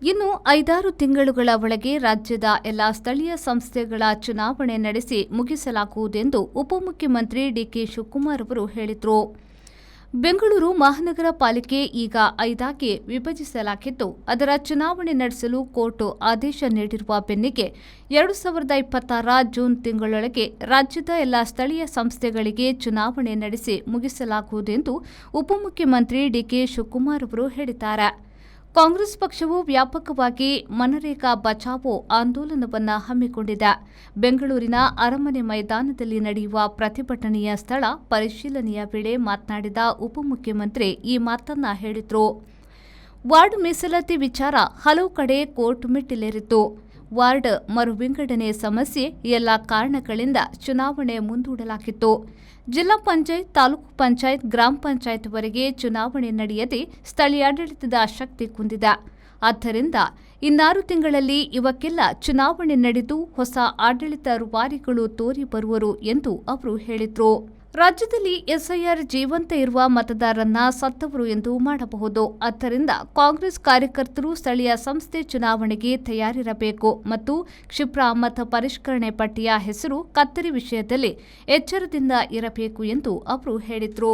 ಇನ್ನು 5-6 ತಿಂಗಳುಗಳ ಒಳಗೆ ರಾಜ್ಯದ ಎಲ್ಲ ಸ್ಥಳೀಯ ಸಂಸ್ಥೆಗಳ ಚುನಾವಣೆ ನಡೆಸಿ ಮುಗಿಸಲಾಗುವುದೆಂದು ಉಪಮುಖ್ಯಮಂತ್ರಿ ಡಿಕೆ ಶಿವಕುಮಾರ್ ಅವರು ಹೇಳಿದರು. ಬೆಂಗಳೂರು ಮಹಾನಗರ ಪಾಲಿಕೆ ಈಗ 5 ಆಗಿ ವಿಭಜಿಸಲಾಗಿದ್ದು, ಅದರ ಚುನಾವಣೆ ನಡೆಸಲು ಕೋರ್ಟ್ ಆದೇಶ ನೀಡಿರುವ ಬೆನ್ನಿಗೆ 2026 ಜೂನ್ ತಿಂಗಳೊಳಗೆ ರಾಜ್ಯದ ಎಲ್ಲ ಸ್ಥಳೀಯ ಸಂಸ್ಥೆಗಳಿಗೆ ಚುನಾವಣೆ ನಡೆಸಿ ಮುಗಿಸಲಾಗುವುದೆಂದು ಉಪಮುಖ್ಯಮಂತ್ರಿ ಡಿಕೆ ಶಿವಕುಮಾರ್ ಅವರು ಹೇಳಿದ್ದಾರೆ. ಕಾಂಗ್ರೆಸ್ ಪಕ್ಷವು ವ್ಯಾಪಕವಾಗಿ ಮನರೇಗಾ ಬಚಾವೋ ಆಂದೋಲನವನ್ನು ಹಮ್ಮಿಕೊಂಡಿದೆ. ಬೆಂಗಳೂರಿನ ಅರಮನೆ ಮೈದಾನದಲ್ಲಿ ನಡೆಯುವ ಪ್ರತಿಭಟನೆಯ ಸ್ಥಳ ಪರಿಶೀಲನೆಯ ವೇಳೆ ಮಾತನಾಡಿದ ಉಪಮುಖ್ಯಮಂತ್ರಿ ಈ ಮಾತನ್ನ ಹೇಳಿದರು. ವಾರ್ಡ್ ಮೀಸಲಾತಿ ವಿಚಾರ ಹಲವು ಕಡೆ ಕೋರ್ಟ್ ಮೆಟ್ಟಿಲೇರಿತ್ತು. ವಾರ್ಡ್ ಮರು ವಿಂಗಡಣೆ ಸಮಸ್ಯೆ ಎಲ್ಲ ಕಾರಣಗಳಿಂದ ಚುನಾವಣೆ ಮುಂದೂಡಲಾಗಿತ್ತು. ಜಿಲ್ಲಾ ಪಂಚಾಯತ್, ತಾಲೂಕು ಪಂಚಾಯತ್, ಗ್ರಾಮ ಪಂಚಾಯತ್ವರೆಗೆ ಚುನಾವಣೆ ನಡೆಯದೆ ಸ್ಥಳೀಯಾಡಳಿತದ ಶಕ್ತಿ ಕುಂದಿದೆ. ಆದ್ದರಿಂದ 6 ತಿಂಗಳಲ್ಲಿ ಇವಕ್ಕೆಲ್ಲ ಚುನಾವಣೆ ನಡೆದು ಹೊಸ ಆಡಳಿತ ರೂವಾರಿಗಳು ತೋರಿ ಬರುವರು ಎಂದು ಅವರು ಹೇಳಿದರು. ರಾಜ್ಯದಲ್ಲಿ ಎಸ್ಐಆರ್ ಜೀವಂತ ಇರುವ ಮತದಾರರನ್ನ ಸತ್ತವರು ಎಂದು ಮಾಡಬಹುದು. ಆದ್ದರಿಂದ ಕಾಂಗ್ರೆಸ್ ಕಾರ್ಯಕರ್ತರು ಸ್ಥಳೀಯ ಸಂಸ್ಥೆ ಚುನಾವಣೆಗೆ ತಯಾರಿರಬೇಕು ಮತ್ತು ಕ್ಷಿಪ್ರ ಮತ ಪರಿಷ್ಕರಣೆ ಪಟ್ಟಿಯ ಹೆಸರು ಕತ್ತರಿ ವಿಷಯದಲ್ಲಿ ಎಚ್ಚರದಿಂದ ಇರಬೇಕು ಎಂದು ಅವರು ಹೇಳಿದರು.